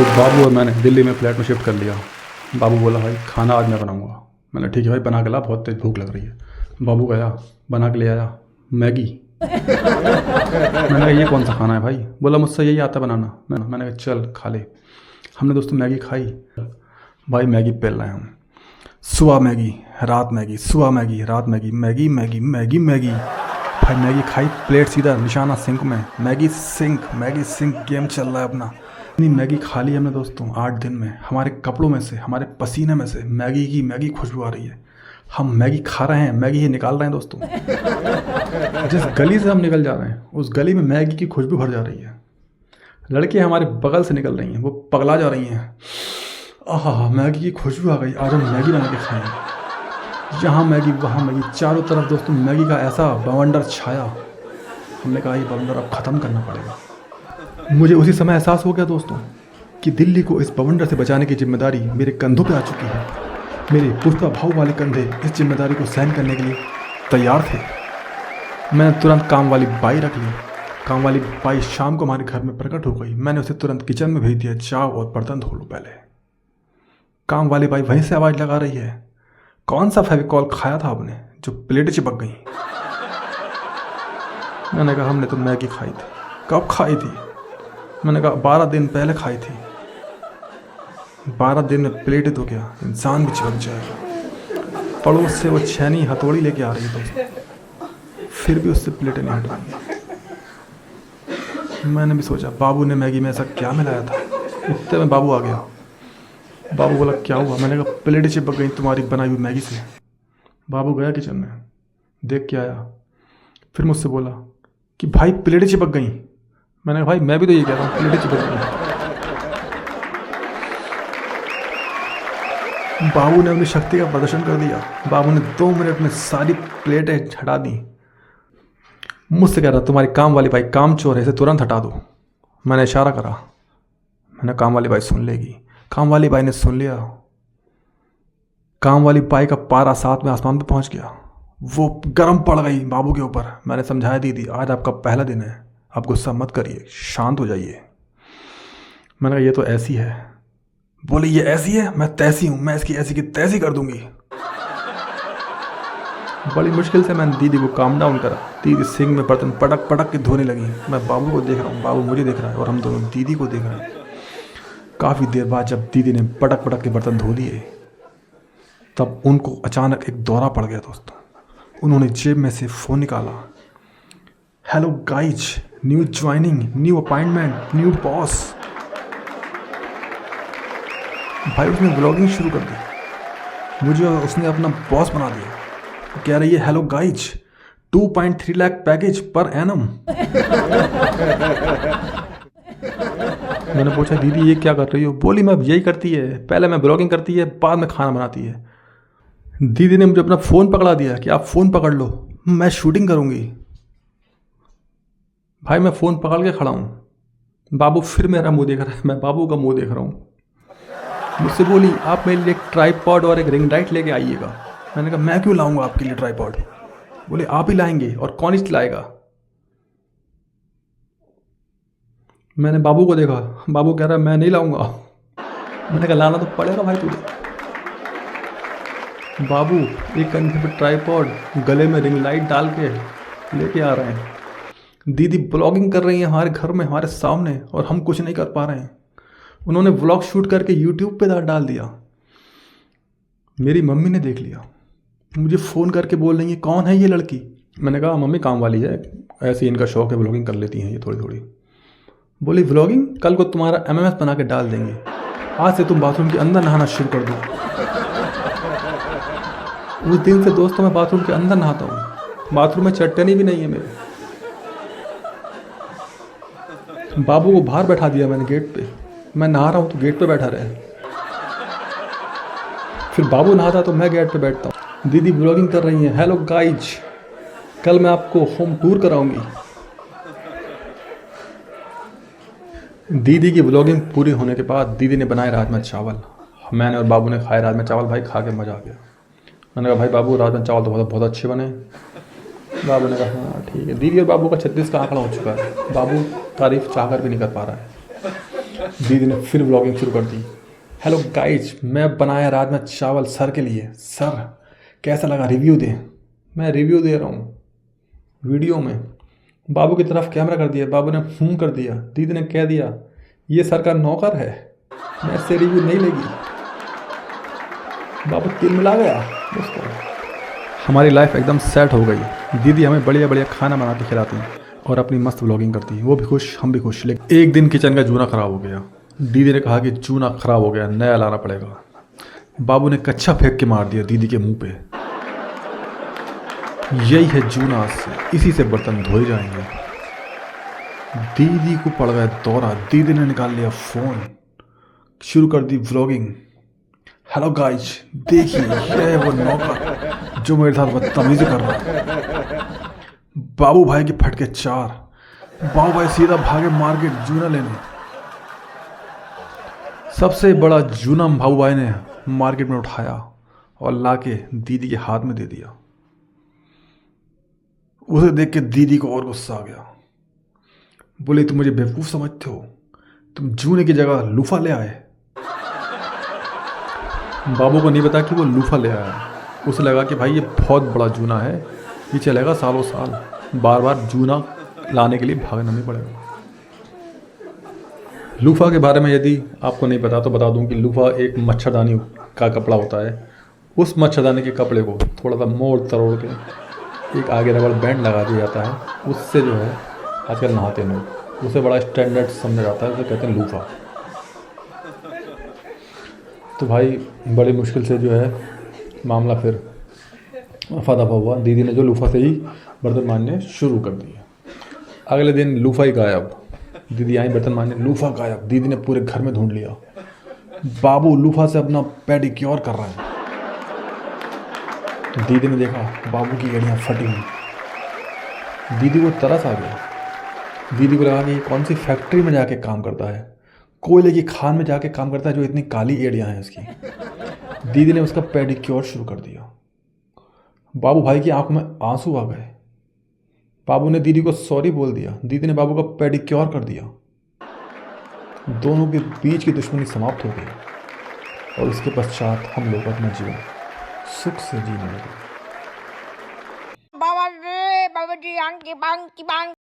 तो बाबू और मैंने दिल्ली में फ्लैट में शिफ्ट कर लिया। बाबू बोला भाई खाना आज मैं बनाऊंगा। मैंने ठीक है भाई बना के ला, बहुत तेज भूख लग रही है। बाबू गया बना के ले आया मैगी। मैंने कहा ये कौन सा खाना है भाई? बोला मुझसे यही आता है बनाना। मैंने कहा चल खा ले। हमने दोस्तों मैगी खाई भाई। मैगी पेल रहे हैं हम। सुबह मैगी, रात मैगी, सुबह मैगी, रात Maggi, Maggi Maggi Maggi Maggi. भाई मैगी खाई, प्लेट सीधा निशाना सिंक में। मैगी सिंक गेम चल रहा है अपना। इतनी मैगी खा ली हमने दोस्तों 8 दिन में। हमारे कपड़ों में से, हमारे पसीने में से मैगी खुशबू आ रही है। हम मैगी खा रहे हैं, मैगी ही निकाल रहे हैं दोस्तों। जिस गली से हम निकल जा रहे हैं उस गली में मैगी की खुशबू भर जा रही है। लड़कियां हमारे बगल से निकल रही हैं, वो पगला जा रही हैं। आहा मैगी की खुशबू आ गई, आज हम मैगी बना के खाएं। यहाँ मैगी वहाँ मैगी, चारों तरफ दोस्तों मैगी का ऐसा बवंडर छाया। हमने कहा ये बवंडर अब ख़त्म करना पड़ेगा। मुझे उसी समय एहसास हो गया दोस्तों कि दिल्ली को इस बवंडर से बचाने की जिम्मेदारी मेरे कंधों पे आ चुकी है। मेरे पुश्ता भाव वाले कंधे इस जिम्मेदारी को सहन करने के लिए तैयार थे। मैंने तुरंत काम वाली बाई रख ली। काम वाली बाई शाम को हमारे घर में प्रकट हो गई। मैंने उसे तुरंत किचन में भेज दिया, जाओ और बर्तन धो लो पहले। काम वाली बाई वहीं से आवाज़ लगा रही है, कौन सा फेविकॉल खाया था आपने जो प्लेट चिपक गई? मैंने कहा हमने तो मैगी खाई थी। कब खाई थी? मैंने कहा 12 दिन पहले खाई थी। 12 दिन में प्लेट तो क्या इंसान भी चिपक जाएगा। पड़ोस से वो छेनी हथौड़ी लेके आ रही दोस्तों, फिर भी उससे प्लेटें नहीं हट रही। मैंने भी सोचा बाबू ने मैगी में ऐसा क्या मिलाया था। इतने में बाबू आ गया। बाबू बोला क्या हुआ? मैंने कहा प्लेटें चिपक गई तुम्हारी बनाई हुई मैगी से। बाबू गया किचन में, देख के आया, फिर मुझसे बोला कि भाई प्लेटें चिपक गई। मैंने कहा भाई मैं भी तो ये कह रहा हूँ प्लेटें चिपक गई। बाबू ने अपनी शक्ति का प्रदर्शन कर दिया। बाबू ने 2 मिनट में सारी प्लेटें हटा दी। मुझसे कह रहा तुम्हारी काम वाली बाई काम चोर है, इसे तुरंत हटा दो। मैंने इशारा करा, मैंने काम वाली बाई सुन लेगी। काम वाली बाई ने सुन लिया। काम वाली बाई का पारा 7वें आसमान पे पहुंच गया। वो गर्म पड़ गई बाबू के ऊपर। मैंने समझाया दीदी आज आपका पहला दिन है, आप गुस्सा मत करिए, शांत हो जाइए। मैंने कहा ये तो ऐसी है। बोले ये ऐसी है, मैं तैसी हूँ, मैं इसकी ऐसी की तैसी कर दूंगी। बड़ी मुश्किल से मैंने दीदी को काम डाउन करा। दीदी सिंक में बर्तन पटक पटक के धोने लगी। मैं बाबू को देख रहा हूँ, बाबू मुझे देख रहा है और हम दोनों दीदी को देख रहे हैं। काफ़ी देर बाद जब दीदी ने पटक पटक के बर्तन धो दिए तब उनको अचानक एक दौरा पड़ गया दोस्तों। उन्होंने जेब में से फ़ोन निकाला, hello guys, new joining, new appointment, new boss. भाई उसने व्लॉगिंग शुरू कर दी, मुझे उसने अपना बॉस बना दिया। कह रही है hello guys, 2.3 lakh package per annum. मैंने पूछा दीदी ये क्या कर रही हो? बोली मैं यही करती है, पहले मैं ब्लॉगिंग करती है, बाद में खाना बनाती है। दीदी ने मुझे अपना फ़ोन पकड़ा दिया कि आप फ़ोन पकड़ लो, मैं शूटिंग करूँगी। भाई मैं फ़ोन पकड़ के खड़ा हूँ, बाबू फिर मेरा मुंह देख रहा है, मैं बाबू का मुंह देख रहा हूँ। मुझसे बोली आप मेरे लिए एक ट्राइपॉड और एक रिंग लाइट लेके आइएगा। मैंने कहा मैं क्यों लाऊंगा आपके लिए ट्राइपॉड? बोले आप ही लाएंगे और कौन ही लाएगा? मैंने बाबू को देखा, बाबू कह रहा है मैं नहीं लाऊंगा। मैंने कहा लाना तो पड़ेगा भाई तुझे। बाबू एक कंधे पे ट्राइपॉड, गले में रिंग लाइट डाल के लेके आ रहे हैं। दीदी ब्लॉगिंग कर रही है हमारे घर में, हमारे सामने, और हम कुछ नहीं कर पा रहे हैं। उन्होंने व्लॉग शूट करके यूट्यूब पे डाल दिया। मेरी मम्मी ने देख लिया, मुझे फ़ोन करके बोल रही है कौन है ये लड़की? मैंने कहा मम्मी काम वाली है, ऐसे इनका शौक है, व्लॉगिंग कर लेती हैं ये थोड़ी थोड़ी। बोली व्लॉगिंग? कल को तुम्हारा MMS बना के डाल देंगे, आज से तुम बाथरूम के अंदर नहाना शुरू कर दो। उस दिन से दोस्तों मैं बाथरूम के अंदर नहाता हूँ, बाथरूम में चट्टनी भी नहीं है मेरे। बाबू को बाहर बैठा दिया मैंने गेट पे, मैं नहा रहा हूँ तो गेट पे बैठा रहे। फिर बाबू नहाता तो मैं गेट पे बैठता हूँ। दीदी ब्लॉगिंग कर रही है, हेलो गाइज, कल मैं आपको होम टूर कराऊंगी। दीदी की ब्लॉगिंग पूरी होने के बाद दीदी ने बनाए राजमा चावल। मैंने और बाबू ने खाए राजमा चावल। भाई खा के मज़ा आ गया। मैंने कहा भाई बाबू राजमा चावल तो बहुत अच्छे बने। बाबू ने कहा हाँ ठीक है। दीदी और बाबू का 36 का आंकड़ा हो चुका है, बाबू तारीफ चाहकर भी नहीं कर पा रहा है। दीदी ने फिर व्लॉगिंग शुरू कर दी। हेलो गाइज, मैं बनाया राजमा चावल सर के लिए। सर कैसा लगा, रिव्यू दे। मैं रिव्यू दे रहा हूँ वीडियो में। बाबू की तरफ कैमरा कर दिया, बाबू ने कर दिया। दीदी ने कह दिया ये सर का नौकर है, मैं इससे रिव्यू नहीं लेगी। बाबू तिल मिला गया दोस्तों। हमारी लाइफ एकदम सेट हो गई। दीदी हमें बढ़िया बढ़िया खाना बना के खिलाती हैं और अपनी मस्त व्लॉगिंग करती है। वो भी खुश, हम भी खुश। लेकिन एक दिन किचन का जूना ख़राब हो गया। दीदी ने कहा कि जूना ख़राब हो गया, नया लाना पड़ेगा। बाबू ने कच्चा फेंक के मार दिया दीदी के मुंह पे। यही है जूना, इसी से बर्तन धोए जाएंगे। दीदी को पड़ गया दौरा। दीदी ने निकाल लिया फ़ोन, शुरू कर दी व्लॉगिंग। हेलो गाइज, देखिए ये है वो नौकर जो मेरे साथ बदतमीजी कर रहा है। बाबू भाई के फटके 4। बाबू भाई सीधा भागे मार्केट जूना लेने। सबसे बड़ा जूना बाबू भाई ने मार्केट में उठाया और लाके दीदी के हाथ में दे दिया। उसे देख के दीदी को और गुस्सा आ गया। बोले तुम मुझे बेवकूफ़ समझते हो, तुम जूने की जगह लूफा ले आए। बाबू को नहीं पता कि वो लूफा ले आया। उसे लगा कि भाई ये बहुत बड़ा जूना है, ये चलेगा सालों साल, बार बार जूना लाने के लिए भागना नहीं पड़ेगा। लूफा के बारे में यदि आपको नहीं पता तो बता दूं कि लूफा एक मच्छरदानी का कपड़ा होता है। उस मच्छरदानी के कपड़े को थोड़ा सा मोड़ तरोड़ के एक आगे रबड़ बैंड लगा दिया जाता है। उससे जो है आजकल नहाते हैं लोग, उसे बड़ा स्टैंडर्ड समझा जाता है, उसे कहते हैं लूफा। तो भाई बड़ी मुश्किल से जो है मामला फिर दफा हुआ। दीदी ने जो लूफा से ही बर्तन मांजने शुरू कर दिए। अगले दिन लूफा ही गायब। दीदी आई बर्तन मांजने, लूफा गायब। दीदी ने पूरे घर में ढूंढ लिया। बाबू लूफा से अपना पेडिक्योर कर रहा है। दीदी ने देखा बाबू की एड़ियाँ फटी हुई। दीदी को तरस आ गया। दीदी को लगा कि कौन सी फैक्ट्री में जाके काम करता है, कोयले की खान में जाके काम करता है जो इतनी काली एड़ियाँ हैं इसकी। दीदी ने उसका पेडिक्योर शुरू कर दिया। बाबू भाई की आंखों में आंसू आ गए। बाबू ने दीदी को सॉरी बोल दिया। दीदी ने बाबू का पेडिक्योर कर दिया। दोनों के बीच की दुश्मनी समाप्त हो गई और उसके पश्चात हम लोग अपना जीवन सुख से जीने लगे।